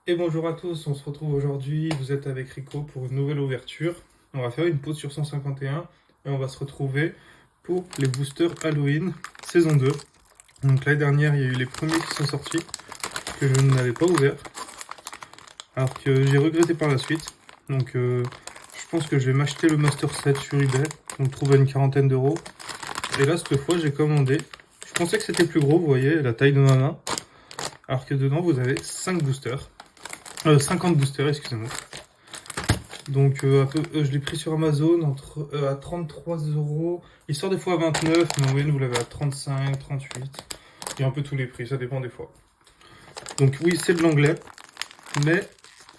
Et bonjour à tous, on se retrouve aujourd'hui, vous êtes avec Rico pour une nouvelle ouverture. On va faire une pause sur 151 et on va se retrouver pour les boosters Halloween saison 2. Donc l'année dernière, il y a eu les premiers qui sont sortis, que je n'avais pas ouverts, alors que j'ai regretté par la suite. Donc je pense que je vais m'acheter le Master Set sur eBay, on le trouve à une quarantaine d'euros. Et là, cette fois, j'ai commandé. Je pensais que c'était plus gros, vous voyez, la taille de ma main. Alors que dedans, vous avez 5 boosters. 50 boosters, excusez-moi. Donc je l'ai pris sur Amazon à 33 euros. Il sort des fois à 29, mais en moyenne vous l'avez à 35, 38. Il y a un peu tous les prix, ça dépend des fois. Donc oui, c'est de l'anglais, mais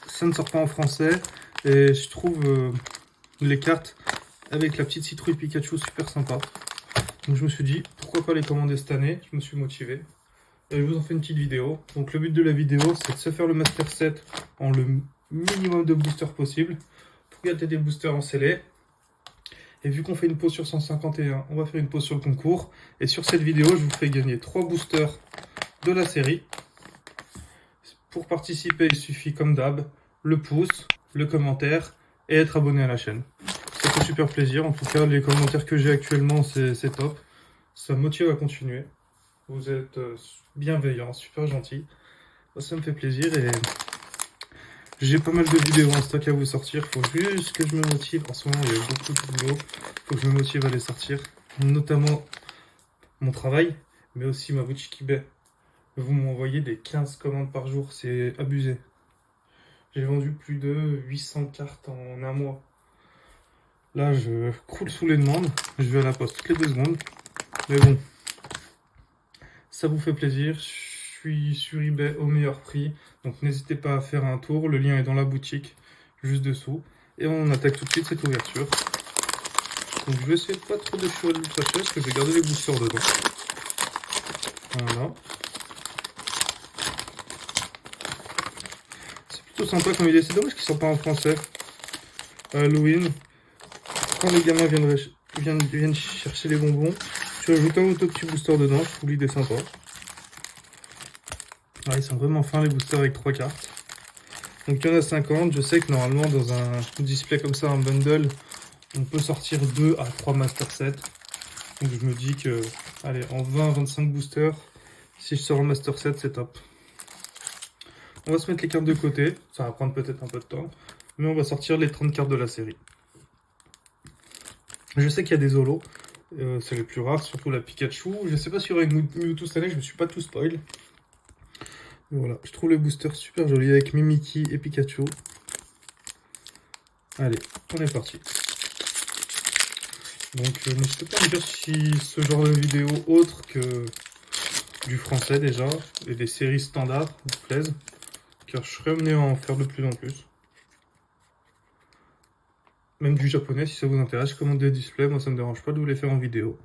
ça ne sort pas en français. Et je trouve les cartes avec la petite citrouille Pikachu super sympa. Donc je me suis dit, pourquoi pas les commander cette année. Je me suis motivé. Et je vous en fais une petite vidéo. Donc le but de la vidéo, c'est de se faire le Master Set en le minimum de boosters possible. Pour gâter des boosters en scellé. Et vu qu'on fait une pause sur 151, on va faire une pause sur le concours. Et sur cette vidéo, je vous fais gagner 3 boosters de la série. Pour participer, il suffit comme d'hab, le pouce, le commentaire et être abonné à la chaîne. Ça fait super plaisir. En tout cas, les commentaires que j'ai actuellement, c'est top. Ça me motive à continuer. Vous êtes bienveillants, super gentils. Ça me fait plaisir et j'ai pas mal de vidéos en stock à vous sortir. Faut juste que je me motive. En ce moment, il y a beaucoup de boulot. Faut que je me motive à les sortir. Notamment mon travail, mais aussi ma boutique eBay. Vous m'envoyez des 15 commandes par jour. C'est abusé. J'ai vendu plus de 800 cartes en un mois. Là, je croule sous les demandes. Je vais à la poste toutes les 2 secondes. Mais bon, ça vous fait plaisir. Je suis sur eBay au meilleur prix. Donc n'hésitez pas à faire un tour. Le lien est dans la boutique, juste dessous. Et on attaque tout de suite cette ouverture. Donc je vais essayer de pas trop déchirer le sachet parce que je vais garder les boosters dedans. Voilà. C'est plutôt sympa comme idée. C'est dommage qu'ils ne sortent pas en français. Halloween. Quand les gamins viennent chercher les bonbons, tu ajoutes un ou deux petits boosters dedans. Je trouve l'idée sympa. Ah, ils sont vraiment fins les boosters avec 3 cartes. Donc il y en a 50. Je sais que normalement dans un display comme ça, un bundle, on peut sortir 2 à 3 master sets. Donc je me dis que, allez, en 20-25 boosters, si je sors un master set, c'est top. On va se mettre les cartes de côté. Ça va prendre peut-être un peu de temps. Mais on va sortir les 30 cartes de la série. Je sais qu'il y a des holos. C'est les plus rares, surtout la Pikachu. Je sais pas si il y aura une Mewtwo cette année, je me suis pas tout spoil. Mais voilà, je trouve les boosters super jolis avec Mimikyu et Pikachu. Allez, on est parti. Donc n'hésitez pas à me dire si ce genre de vidéo autre que du français déjà, et des séries standards vous plaisent, car je serais amené à en faire de plus en plus. Même du japonais si ça vous intéresse, commandez des displays, moi ça me dérange pas de vous les faire en vidéo.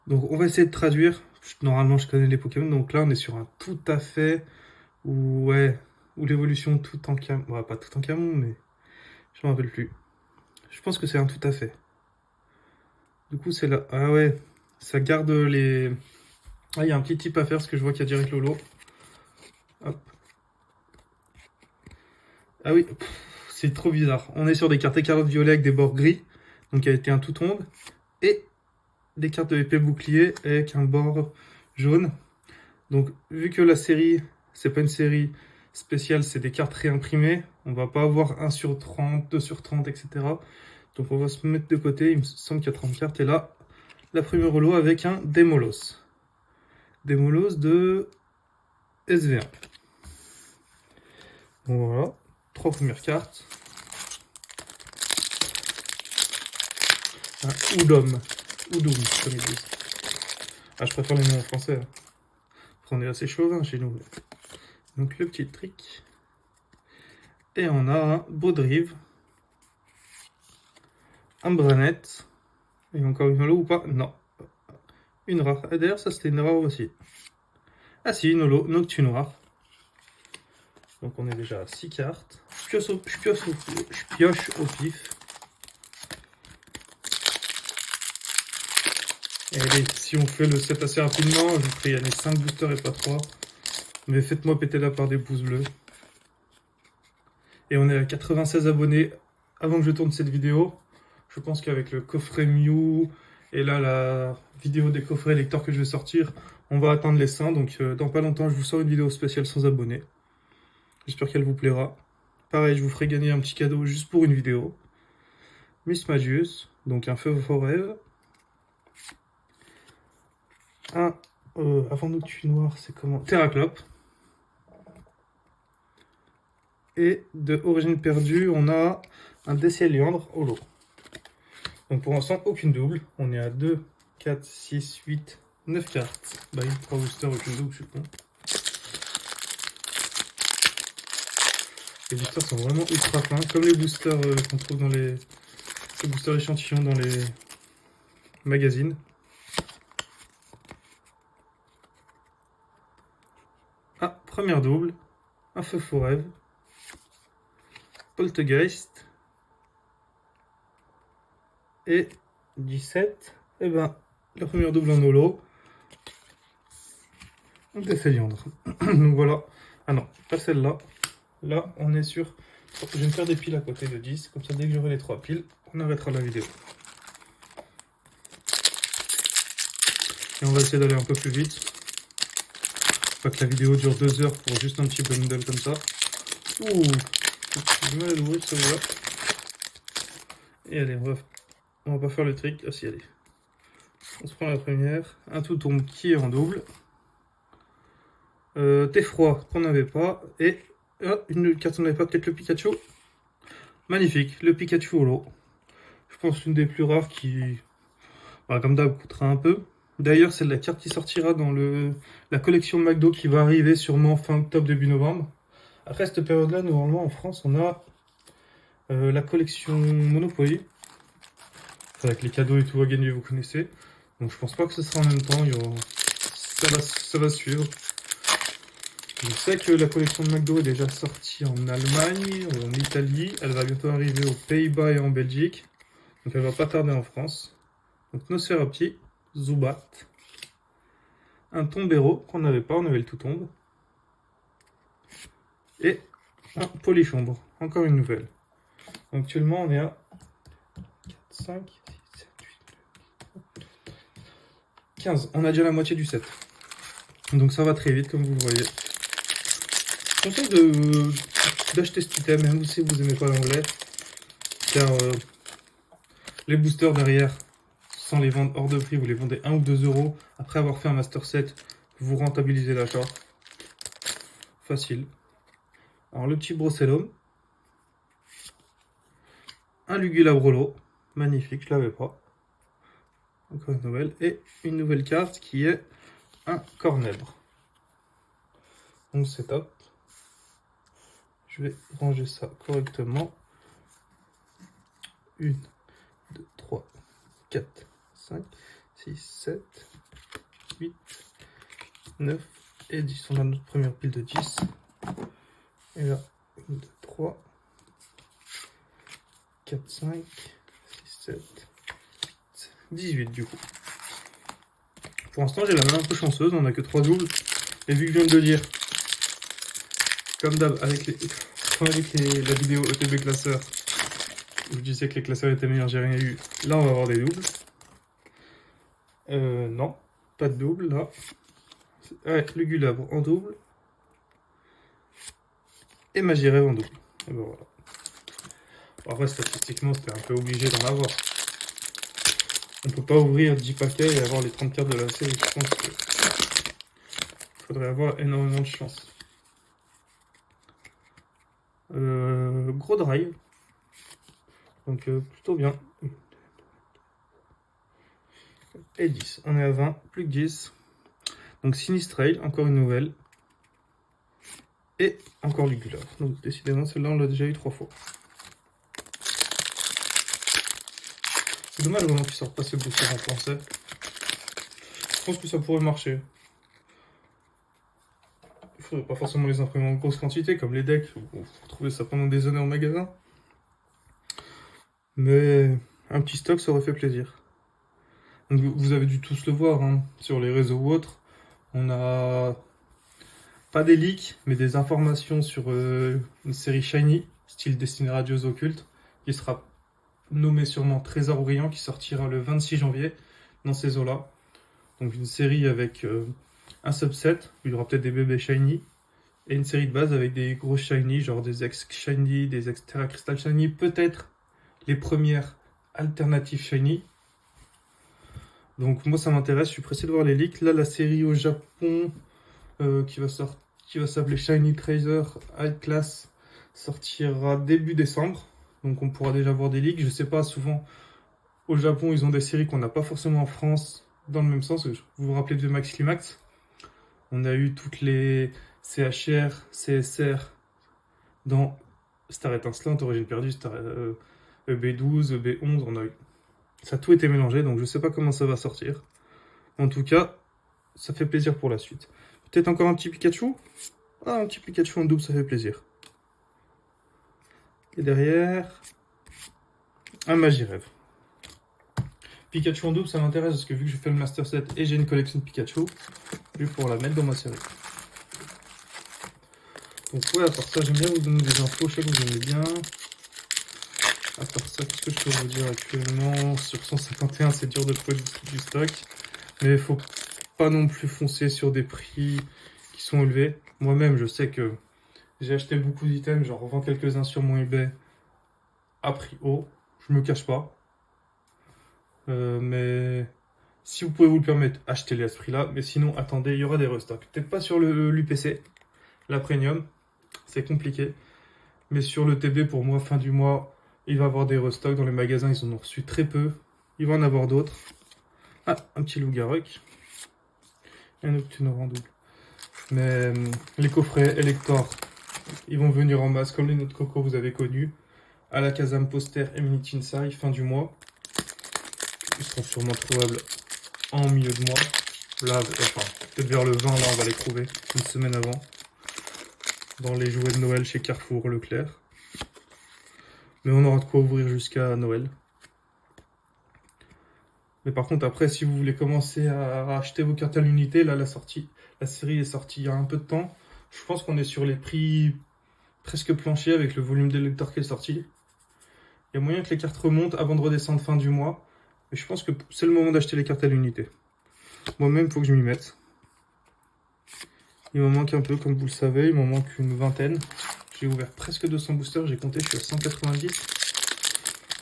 Donc on va essayer de traduire. Normalement je connais les Pokémon, donc là on est sur un tout à fait, ou l'évolution tout en camon, ouais, pas tout en camon, mais je m'en rappelle plus. Je pense que c'est un tout à fait. Du coup c'est là, ah ouais, ça garde les... Ah, il y a un petit tip à faire parce que je vois qu'il y a direct Lolo. Hop. Ah oui, c'est trop bizarre. On est sur des cartes écarlates violet avec des bords gris, donc il a été un tout tombe, et des cartes de épée bouclier avec un bord jaune. Donc vu que la série, c'est pas une série spéciale, c'est des cartes réimprimées, on va pas avoir 1 sur 30, 2 sur 30, etc. Donc on va se mettre de côté, il me semble qu'il y a 30 cartes, et là, la première holo avec un Démolos. Démolos de SV1. Bon voilà, 3 premières cartes. Un Oudom, comme ils disent. Ah, je préfère les noms en français. On est assez chauvin chez nous. Donc le petit trick. Et on a un Baudrive. Un Branette. Et encore une holo ou pas? Non. Une rare. Ah, d'ailleurs, ça c'était une rare aussi. Ah si, une holo, Noctune rare. Donc on est déjà à 6 cartes. Je pioche au pif. Et allez, si on fait le set assez rapidement, je vous ferai gagner 5 boosters et pas 3. Mais faites-moi péter la part des pouces bleus. Et on est à 96 abonnés avant que je tourne cette vidéo. Je pense qu'avec le coffret Mew et là la vidéo des coffrets lecteurs que je vais sortir, on va atteindre les 100. Donc dans pas longtemps, je vous sors une vidéo spéciale sans abonnés. J'espère qu'elle vous plaira. Pareil, je vous ferai gagner un petit cadeau juste pour une vidéo. Miss Magius, donc un feu forever. Un avant noctu noir, c'est comment? Terraclope. Et de Origine perdue, on a un Décieliandre holo. Donc pour l'instant, aucune double. On est à 2, 4, 6, 8, 9 cartes. Bah, il y a 3 boosters, aucune double, je suis con. Les boosters sont vraiment ultra fins, comme les boosters qu'on trouve dans les boosters échantillons dans les magazines. Ah, première double. Un feu forever. Poltergeist. Et 17. Et ben, la première double en holo. On Décieliandre. Donc voilà. Ah non, pas celle-là. Là, on est sur... Je vais me faire des piles à côté de 10. Comme ça, dès que j'aurai les 3 piles, on arrêtera la vidéo. Et on va essayer d'aller un peu plus vite. Pas que la vidéo dure 2 heures pour juste un petit bundle comme ça. Ouh, j'ai du mal à l'ouvrir celui-là. Et allez, on va pas faire le trick. Ah si, allez. On se prend la première. Un tout tombe qui est en double. Thé froid qu'on n'avait pas. Et une carte qu'on n'avait pas, peut-être le Pikachu. Magnifique, le Pikachu holo. Je pense une des plus rares qui, bah, comme d'hab, coûtera un peu. D'ailleurs, c'est la carte qui sortira dans la collection McDo qui va arriver sûrement fin octobre, début novembre. Après cette période-là, normalement en France, on a la collection Monopoly. Avec les cadeaux et tout à gagner, vous connaissez. Donc je pense pas que ce sera en même temps. Ça va suivre. Je sais que la collection de McDo est déjà sortie en Allemagne, en Italie. Elle va bientôt arriver aux Pays-Bas et en Belgique. Donc elle va pas tarder en France. Donc Nosferatu, Zubat. Un Tombero qu'on n'avait pas, on avait le tout tombe. Et un Polychambre, encore une nouvelle. Donc, actuellement on est à 4, 5, 6, 7, 8, 15. On a déjà la moitié du set. Donc ça va très vite comme vous le voyez. Je conseille d'acheter cet item, même si vous n'aimez pas l'anglais. Car les boosters derrière, sans les vendre hors de prix, vous les vendez 1 ou 2 euros. Après avoir fait un master set, vous rentabilisez l'achat. Facile. Alors le petit Brossellum. Un Lugulabrolo. Magnifique, je l'avais pas. Encore une nouvelle. Et une nouvelle carte qui est un Cornèbre. Donc c'est top. Je vais ranger ça correctement. 1, 2, 3, 4, 5, 6, 7, 8, 9 et 10. On a notre première pile de 10. Et là, 1, 2, 3, 4, 5, 6, 7, 18 du coup. Pour l'instant, j'ai la main un peu chanceuse, on n'a que 3 doubles. Et vu que je viens de le dire, comme d'hab, avec la vidéo ETB classeur, où je disais que les classeurs étaient meilleurs, j'ai rien eu. Là, on va avoir des doubles. Non, pas de double, là. Ouais, Lugulabre en double. Et Magirève en double. Et ben voilà. Bon, après, statistiquement, c'était un peu obligé d'en avoir. On peut pas ouvrir 10 paquets et avoir les 30 cartes de la série. Je pense qu'il faudrait avoir énormément de chance. Gros drive. Donc plutôt bien. Et 10. On est à 20. Plus que 10. Donc Sinistrail, encore une nouvelle. Et encore Lugulabre. Donc décidément, celle-là, on l'a déjà eu 3 fois. C'est dommage vraiment qu'ils sortent pas ce booster en français. Je pense que ça pourrait marcher. Il faudrait pas forcément les imprimer en grosse quantité, comme les decks. Vous retrouvez ça pendant des années en magasin. Mais un petit stock, ça aurait fait plaisir. Donc, vous avez dû tous le voir hein, sur les réseaux ou autres. On a pas des leaks, mais des informations sur une série Shiny style destiné à dieux occultes, qui sera nommé sûrement Trésor Brillant, qui sortira le 26 janvier dans ces eaux-là. Donc une série avec un subset, où il y aura peut-être des bébés shiny, et une série de base avec des gros shiny, genre des ex-shiny, des ex-Terra Crystal shiny, peut-être les premières alternatives shiny. Donc moi ça m'intéresse, je suis pressé de voir les leaks. Là la série au Japon qui va s'appeler Shiny Tracer High Class sortira début décembre. Donc on pourra déjà voir des leaks. Je sais pas, souvent au Japon ils ont des séries qu'on n'a pas forcément en France dans le même sens. Vous vous rappelez de Max Climax? On a eu toutes les CHR, CSR dans Star Étincelante, Origine Perdue, Star, EB12, EB11, on a eu. Ça a tout été mélangé, donc je sais pas comment ça va sortir. En tout cas, ça fait plaisir pour la suite. Peut-être encore un petit Pikachu? Ah, un petit Pikachu en double, ça fait plaisir. Et derrière, un Magirêve. Pikachu en double, ça m'intéresse parce que vu que je fais le Master Set et j'ai une collection de Pikachu, je vais pouvoir la mettre dans ma série. Donc ouais, à part ça, j'aime bien vous donner des infos, je sais que vous aimez bien. À part ça, qu'est-ce que je peux vous dire actuellement? Sur 151, c'est dur de trouver du stock. Mais il faut pas non plus foncer sur des prix qui sont élevés. Moi-même, je sais que j'ai acheté beaucoup d'items, j'en revends quelques-uns sur mon eBay à prix haut. Je me cache pas. Mais si vous pouvez vous le permettre, achetez-les à ce prix-là. Mais sinon, attendez, il y aura des restocks. Peut-être pas sur l'UPC, la Premium. C'est compliqué. Mais sur le TB, pour moi, fin du mois, il va y avoir des restocks. Dans les magasins, ils en ont reçu très peu. Il va en avoir d'autres. Ah, un petit Loup-Garou. Un Octunor en double. Mais les coffrets Elector, ils vont venir en masse, comme les notes coco vous avez connus. À la Kazam Poster et Mini Chinsai, fin du mois. Ils seront sûrement trouvables en milieu de mois. Là, enfin, peut-être vers le 20, là, on va les trouver. Une semaine avant. Dans les jouets de Noël chez Carrefour, Leclerc. Mais on aura de quoi ouvrir jusqu'à Noël. Mais par contre, après, si vous voulez commencer à acheter vos cartes à l'unité, là, la série est sortie il y a un peu de temps. Je pense qu'on est sur les prix presque planchers avec le volume des lecteurs qui est sorti. Il y a moyen que les cartes remontent avant de redescendre fin du mois. Mais je pense que c'est le moment d'acheter les cartes à l'unité. Moi-même, il faut que je m'y mette. Il m'en manque un peu, comme vous le savez. Il m'en manque une vingtaine. J'ai ouvert presque 200 boosters. J'ai compté, je suis à 190.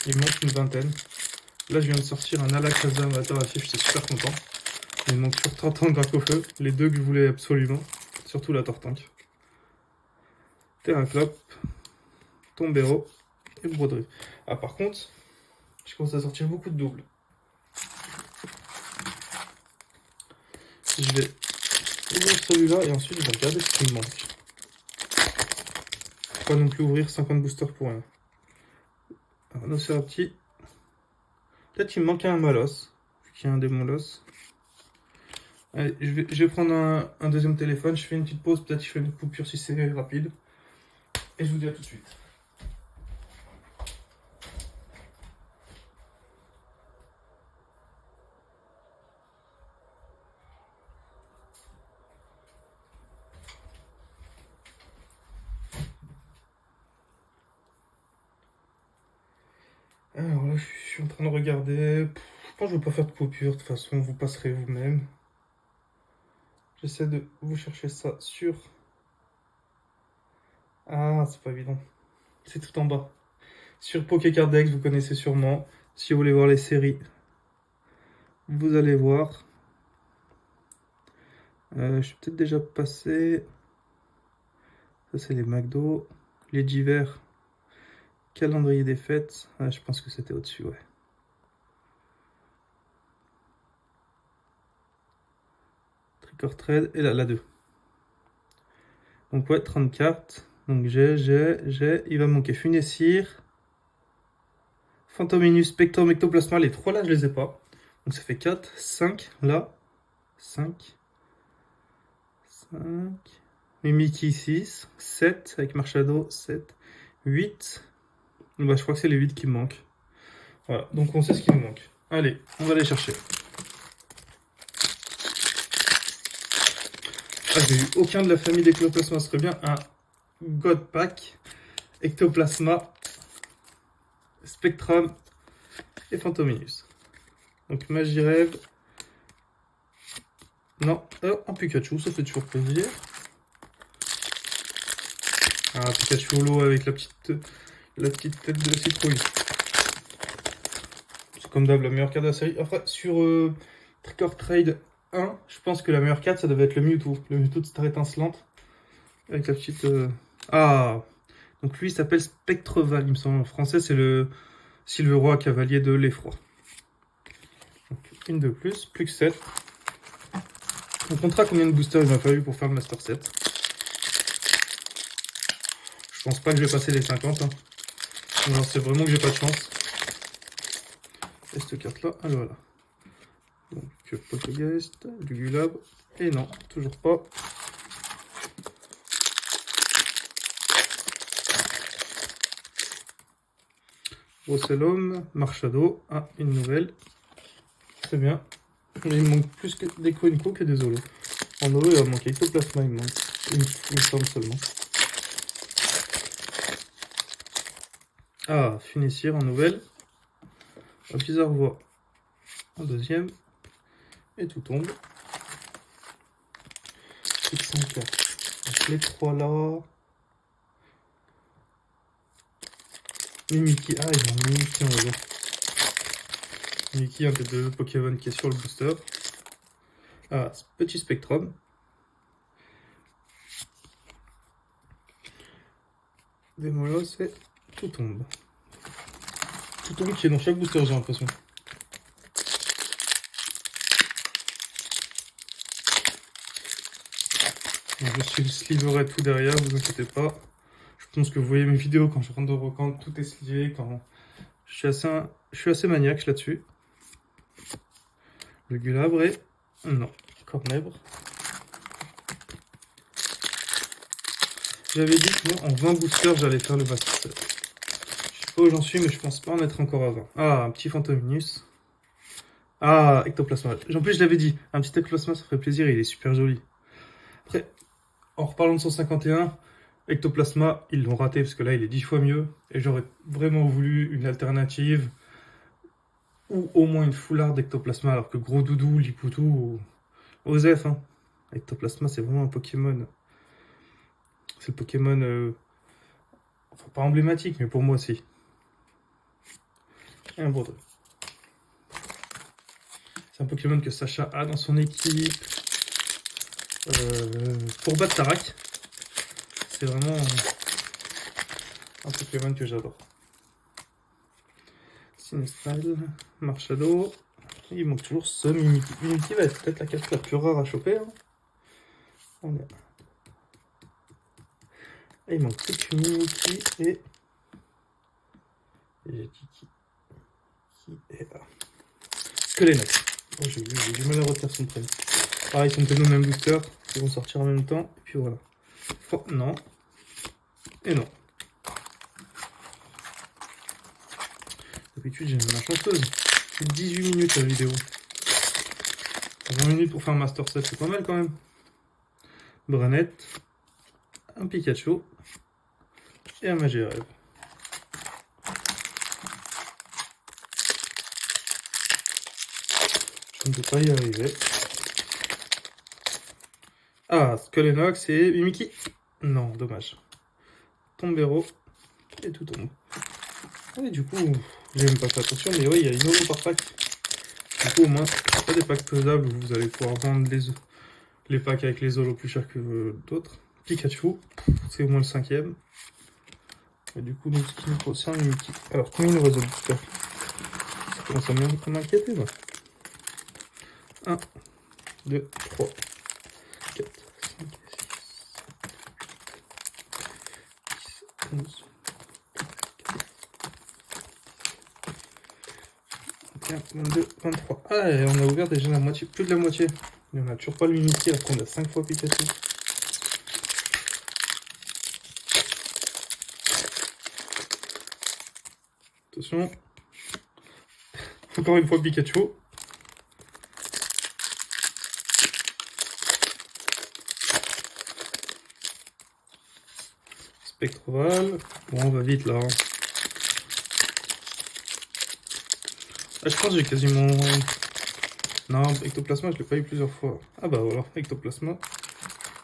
Il me manque une vingtaine. Là, je viens de sortir un Alakazam à Terrafif. J'étais super content. Il me manque sur Tortank, Dracofeu. Les deux que je voulais absolument. Surtout la Tortank. Terraclop. Tombero. Et Broderie. Ah, par contre, je commence à sortir beaucoup de doubles. Je vais ouvrir celui-là et ensuite je vais regarder ce qu'il me manque. Faut pas non plus ouvrir 50 boosters pour rien. Alors, Nocérapti. Peut-être il me manque un Malos. Vu qu'il y a un Démolos. Allez, je vais prendre un deuxième téléphone. Je fais une petite pause. Peut-être je fais une coupure si c'est rapide. Et je vous dis à tout de suite. Alors là, je suis en train de regarder. Je pense que je ne vais pas faire de coupure. De toute façon, vous passerez vous-même. J'essaie de vous chercher ça sur... Ah, c'est pas évident. C'est tout en bas. Sur Pokécardex, vous connaissez sûrement. Si vous voulez voir les séries, vous allez voir. Je suis peut-être déjà passé. Ça, c'est les McDo. Les divers. Calendrier des fêtes. Ah, je pense que c'était au-dessus, ouais. Trick or Trade. Et là, la 2. Donc, ouais, 30 cartes. Donc, j'ai. Il va me manquer Funessir. Phantominus, Spectrum, Ectoplasma. Les 3 là, je les ai pas. Donc, ça fait 4, 5. Là. 5. 5. Mimikyu 6. 7 avec Marshado. 7. 8. Bah, je crois que c'est les 8 qui me manquent. Voilà, donc on sait ce qui nous manque. Allez, on va les chercher. Ah, j'ai eu aucun de la famille d'Ectoplasma. Ce serait bien un God Pack Ectoplasma, Spectrum et Fantominus. Donc Magirève. Non, un Pikachu, ça fait toujours plaisir. Un Pikachu holo avec la petite tête de citrouille. C'est comme d'hab la meilleure carte de la série. Après, sur Trick or Trade 1, je pense que la meilleure carte, ça devait être le Mewtwo. Le Mewtwo de Star étincelante. Avec la petite... Ah, donc lui, il s'appelle Spectreval, il me semble. En français, c'est le Sylveroy Cavalier de l'Effroi. Donc, une de plus que 7. On comptera combien de boosters il m'a fallu pour faire le Master 7. Je pense pas que je vais passer les 50. Hein. Alors c'est vraiment que j'ai pas de chance. Et cette carte là, alors voilà. Donc Poltergeist, du Gulab. Et non, toujours pas. Rossellum, Marchado. Ah, une nouvelle. Très bien. Mais il me manque plus que des Quenco que des Holo. En Holo, il va manquer Ectoplasma, il me manque. Une forme seulement. Ah, Finissir en nouvelle. Un Bizarrois en deuxième. Et tout tombe. X5 là. Donc les trois là. Mimikyu. Ah, il y a un Mimikyu en haut. Mimikyu, un des deux Pokémon qui est sur le booster. Ah, petit Spectrum. Démolos et tout tombe. Tout tombe qui est dans chaque booster, j'ai l'impression. Je suis sliverai tout derrière, vous inquiétez pas. Je pense que vous voyez mes vidéos quand je rentre de recanto, tout est slivé, quand je suis assez maniaque là-dessus. Le Gulabre et... non, Cornèbre. J'avais dit que moi, en 20 boosters, j'allais faire le Master 7. Je sais pas où j'en suis, mais je pense pas en être encore à 20. Ah, un petit Fantominus. Ah, Ectoplasma. En plus, je l'avais dit, un petit Ectoplasma, ça ferait plaisir, il est super joli. Après, en reparlant de 151, Ectoplasma, ils l'ont raté, parce que là, il est 10 fois mieux. Et j'aurais vraiment voulu une alternative, ou au moins une foulard d'Ectoplasma, alors que Gros Doudou, Lipoutou, Osef, hein. Ectoplasma, c'est vraiment un Pokémon. C'est le Pokémon, enfin pas emblématique, mais pour moi, si. Et un Bourdon. C'est un Pokémon que Sacha a dans son équipe. Pour battre Tarak. C'est vraiment un Pokémon que j'adore. Sinistral, Marchado. Il manque toujours ce Mimikyu. Mimikyu va être peut-être la carte la plus rare à choper. Hein. On est... Et il manque plus que Mimikyu et... j'ai dit qui est là. Skelenax. Oh, j'ai du mal à retenir son prénom. Pareil, ils sont peut-être dans le même booster. Ils vont sortir en même temps. Et puis voilà. Oh, non. Et non. D'habitude, j'ai une main chanceuse. 18 minutes la vidéo. 20 minutes pour faire un Master 7, c'est pas mal quand même. Branette. Un Pikachu. Et un Magirève. Je ne peux pas y arriver. Ah, Skelenax et Mimikyu. Non, dommage. Tombero. Et tout tombe. Et du coup, j'ai même pas fait attention, mais oui, il y a une holo par pack. Du coup, au moins, c'est pas des packs faisables où vous allez pouvoir vendre les packs avec les holos plus chers que d'autres. Pikachu, c'est au moins le 5ème. Et du coup, donc, ce qui nous concerne, Mimikyu. Alors, combien il nous reste de boosters? Ça commence à m'inquiéter, là. 1, 2, 3, 4, 5, 6, 11, 21, 22, 23. Ah, et on a ouvert déjà la moitié, plus de la moitié. Mais on a toujours pas le Mimikyu alors qu'on a 5 fois Pikachu. Attention. Encore une fois Pikachu. Spectroval. Bon, on va vite là. Ah, je pense que j'ai quasiment... Non, Ectoplasma, je l'ai pas eu plusieurs fois. Ah bah voilà, Ectoplasma.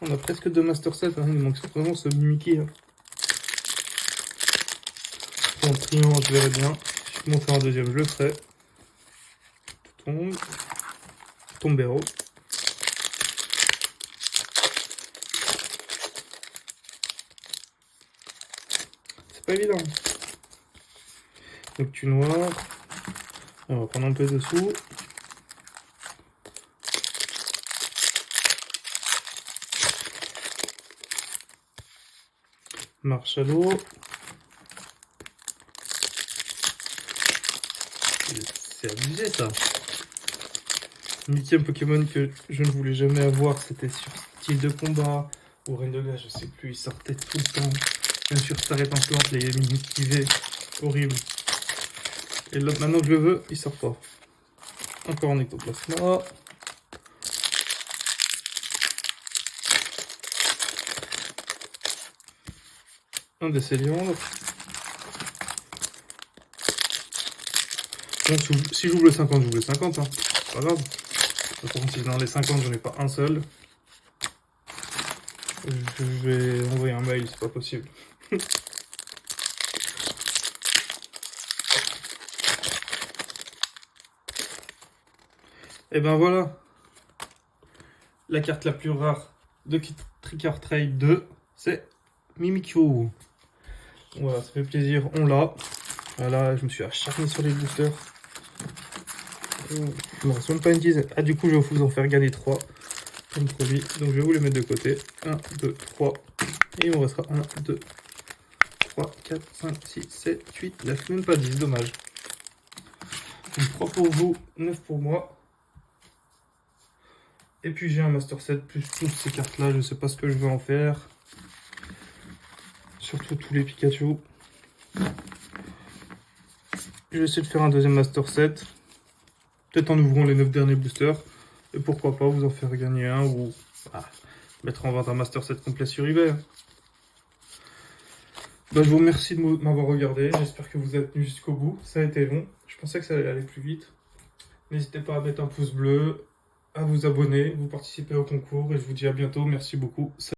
On a presque 2 Master Set, hein. Il nous manque vraiment ce Mickey. Hein. En triant, je verrai bien. Si je peux m'en faire un deuxième, je le ferai. Tout tombe. Tombero. C'est pas évident. Donc tu noir. On va prendre un peu dessous. Marshalo. C'est abusé ça. Huitième Pokémon que je ne voulais jamais avoir, c'était sur style de combat ou Reine de Glace, je sais plus, il sortait tout le temps. Même sur Star Étincelante, les mimiques privées, horrible. Et là, maintenant que je le veux, il sort pas. Encore en Ectoplasma. Un des Céliandres. Donc si j'ouvre le 50, j'ouvre le 50. Hein. C'est pas grave. Par contre, si dans les 50, j'en ai pas un seul, je vais envoyer un mail, c'est pas possible. Et ben voilà. La carte la plus rare de Trick or Treat 2, c'est Mimikyu. Voilà, ça fait plaisir, on l'a. Voilà, je me suis acharné sur les boosters. Il me reste même pas une dizaine. Ah, du coup, je vais vous en faire gagner 3, comme promis. Donc, je vais vous les mettre de côté. 1, 2, 3. Et il me restera 1, 2, 3, 4, 5, 6, 7, 8, 9. Même pas 10, dommage. Donc, 3 pour vous, 9 pour moi. Et puis, j'ai un Master Set plus toutes ces cartes-là. Je sais pas ce que je vais en faire. Surtout tous les Pikachu. Je vais essayer de faire un deuxième Master Set. Peut-être en ouvrant les 9 derniers boosters. Et pourquoi pas vous en faire gagner un ou mettre en vente un Master Set complet sur eBay. Bah, je vous remercie de m'avoir regardé. J'espère que vous êtes tenu jusqu'au bout. Ça a été long. Je pensais que ça allait aller plus vite. N'hésitez pas à mettre un pouce bleu, à vous abonner, vous participer au concours. Et je vous dis à bientôt. Merci beaucoup.